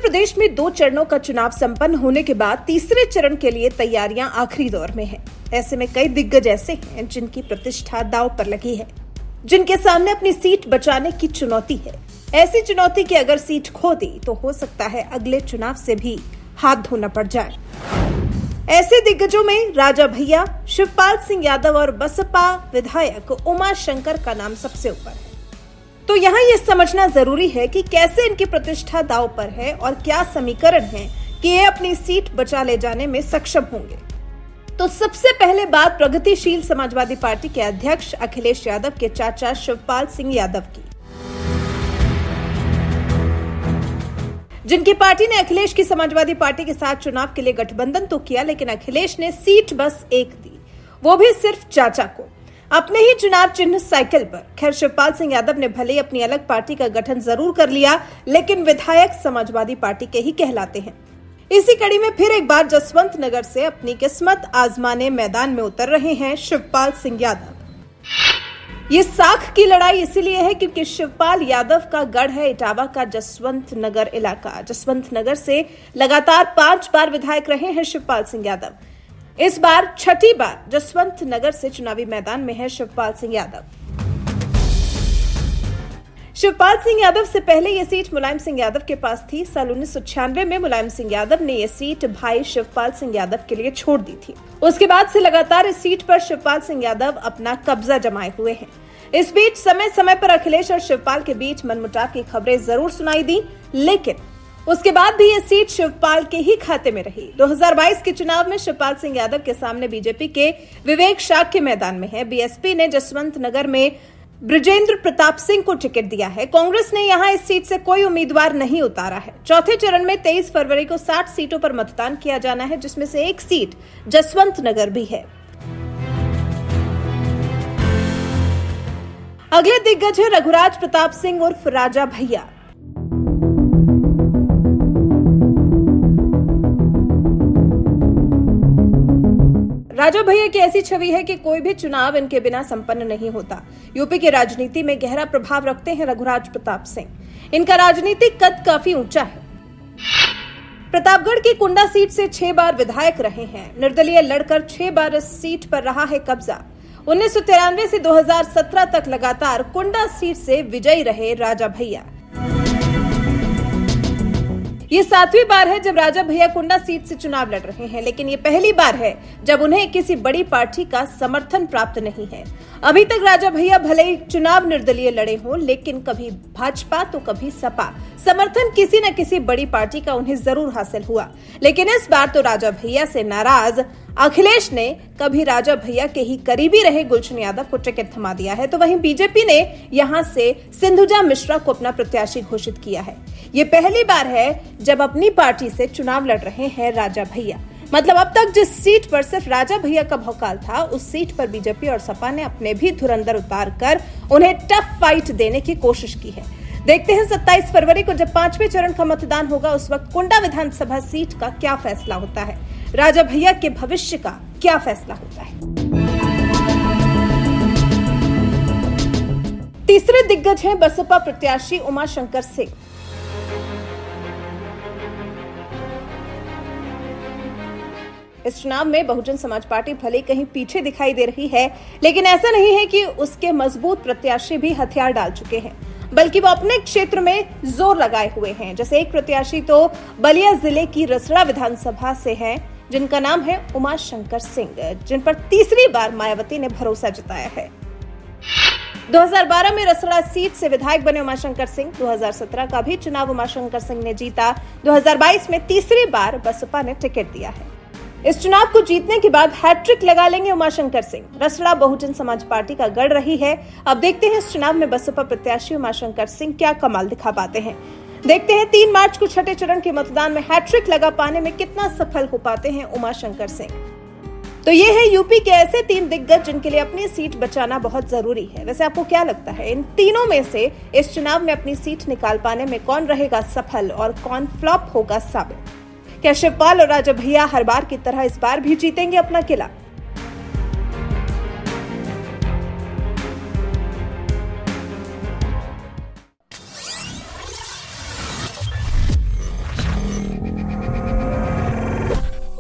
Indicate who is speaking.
Speaker 1: प्रदेश में 2 चरणों का चुनाव संपन्न होने के बाद तीसरे चरण के लिए तैयारियां आखिरी दौर में हैं। ऐसे में कई दिग्गज ऐसे हैं जिनकी प्रतिष्ठा दांव पर लगी है, जिनके सामने अपनी सीट बचाने की चुनौती है। ऐसी चुनौती की अगर सीट खो दी तो हो सकता है अगले चुनाव से भी हाथ धोना पड़ जाए। ऐसे दिग्गजों में राजा भैया, शिवपाल सिंह यादव और बसपा विधायक उमा शंकर का नाम सबसे ऊपर है। तो यहाँ ये समझना जरूरी है कि कैसे इनकी प्रतिष्ठा दांव पर है और क्या समीकरण है कि ये अपनी सीट बचा ले जाने में सक्षम होंगे। तो सबसे पहले बात प्रगतिशील समाजवादी पार्टी के अध्यक्ष अखिलेश यादव के चाचा शिवपाल सिंह यादव की, जिनकी पार्टी ने अखिलेश की समाजवादी पार्टी के साथ चुनाव के लिए गठबंधन तो किया, लेकिन अखिलेश ने सीट बस एक दी, वो भी सिर्फ चाचा को, अपने ही चुनाव चिन्ह साइकिल पर। खैर, शिवपाल सिंह यादव ने भले ही अपनी अलग पार्टी का गठन जरूर कर लिया, लेकिन विधायक समाजवादी पार्टी के ही कहलाते हैं। इसी कड़ी में फिर एक बार जसवंत नगर से अपनी किस्मत आजमाने मैदान में उतर रहे हैं शिवपाल सिंह यादव। ये साख की लड़ाई इसीलिए है क्योंकि शिवपाल यादव का गढ़ है इटावा का जसवंत नगर इलाका। जसवंत नगर से लगातार 5 बार विधायक रहे हैं शिवपाल सिंह यादव। इस बार 6ठी बार जसवंत नगर से चुनावी मैदान में है शिवपाल सिंह यादव। शिवपाल सिंह यादव से पहले ये सीट मुलायम सिंह यादव के पास थी। साल 1996 में मुलायम सिंह यादव ने यह सीट भाई शिवपाल सिंह यादव के लिए छोड़ दी थी। उसके बाद से लगातार इस सीट पर शिवपाल सिंह यादव अपना कब्जा जमाए हुए हैं। इस बीच समय समय पर अखिलेश और शिवपाल के बीच मनमुटाव की खबरें जरूर सुनाई दी, लेकिन उसके बाद भी ये सीट शिवपाल के ही खाते में रही। 2022 के चुनाव में शिवपाल सिंह यादव के सामने बीजेपी के विवेक शाक्य मैदान में है। बीएसपी ने जसवंत नगर में ब्रजेंद्र प्रताप सिंह को टिकट दिया है। कांग्रेस ने यहां इस सीट से कोई उम्मीदवार नहीं उतारा है। चौथे चरण में 23 फरवरी को 60 सीटों पर मतदान किया जाना है, जिसमें से एक सीट जसवंत नगर भी है। अगले दिग्गज है रघुराज प्रताप सिंह उर्फ राजा भैया। राजा भैया की ऐसी छवि है कि कोई भी चुनाव इनके बिना संपन्न नहीं होता। यूपी की राजनीति में गहरा प्रभाव रखते हैं रघुराज प्रताप सिंह। इनका राजनीतिक कद काफी ऊंचा है। प्रतापगढ़ की कुंडा सीट से 6 बार विधायक रहे हैं। निर्दलीय लड़कर 6 बार इस सीट पर रहा है कब्जा। 1993 से 2017 तक लगातार कुंडा सीट से विजयी रहे राजा भैया। ये 7वीं बार है जब राजा भैया कुंडा सीट से चुनाव लड़ रहे हैं, लेकिन ये पहली बार है जब उन्हें किसी बड़ी पार्टी का समर्थन प्राप्त नहीं है। अभी तक राजा भैया भले ही चुनाव निर्दलीय लड़े हों, लेकिन कभी भाजपा तो कभी सपा समर्थन किसी न किसी बड़ी पार्टी का उन्हें जरूर हासिल हुआ। लेकिन इस बार तो राजा भैया से नाराज अखिलेश ने कभी राजा भैया के ही करीबी रहे गुलशन यादव को टिकट थमा दिया है, तो वहीं बीजेपी ने यहां से सिंधुजा मिश्रा को अपना प्रत्याशी घोषित किया है। ये पहली बार है जब अपनी पार्टी से चुनाव लड़ रहे हैं राजा भैया। मतलब अब तक जिस सीट पर सिर्फ राजा भैया का भौकाल था, उस सीट पर बीजेपी और सपा ने अपने भी धुरंधर उतार कर उन्हें टफ फाइट देने की कोशिश की है। देखते हैं 27 फरवरी को जब 5वें चरण का मतदान होगा, उस वक्त कुंडा विधानसभा सीट का क्या फैसला होता है, राजा भैया के भविष्य का क्या फैसला होता है। तीसरे दिग्गज हैं बसपा प्रत्याशी उमा शंकर सिंह। इस चुनाव में बहुजन समाज पार्टी भले कहीं पीछे दिखाई दे रही है, लेकिन ऐसा नहीं है कि उसके मजबूत प्रत्याशी भी हथियार डाल चुके हैं, बल्कि वो अपने क्षेत्र में जोर लगाए हुए हैं। जैसे एक प्रत्याशी तो बलिया जिले की रसड़ा विधानसभा से हैं, जिनका नाम है उमा शंकर सिंह, जिन पर तीसरी बार मायावती ने भरोसा जताया है। 2012 में रसड़ा सीट से विधायक बने उमाशंकर सिंह। 2017 का भी चुनाव उमाशंकर सिंह ने जीता। 2022 में तीसरी बार बसपा ने टिकट दिया है। इस चुनाव को जीतने के बाद हैट्रिक लगा लेंगे उमाशंकर सिंह। रसड़ा बहुजन समाज पार्टी का गढ़ रही है। अब देखते हैं इस चुनाव में बसपा प्रत्याशी उमाशंकर सिंह क्या कमाल दिखा पाते हैं। देखते हैं 3 मार्च को 6ठे चरण के मतदान में हैट्रिक लगा पाने में कितना सफल हो पाते हैं उमाशंकर सिंह। तो ये है यूपी के ऐसे 3 दिग्गज जिनके लिए अपनी सीट बचाना बहुत जरूरी है। वैसे आपको क्या लगता है, इन तीनों में से इस चुनाव में अपनी सीट निकाल पाने में कौन रहेगा सफल और कौन फ्लॉप होगा साबित? क्या शिवपाल और राजा भैया हर बार की तरह इस बार भी जीतेंगे अपना किला?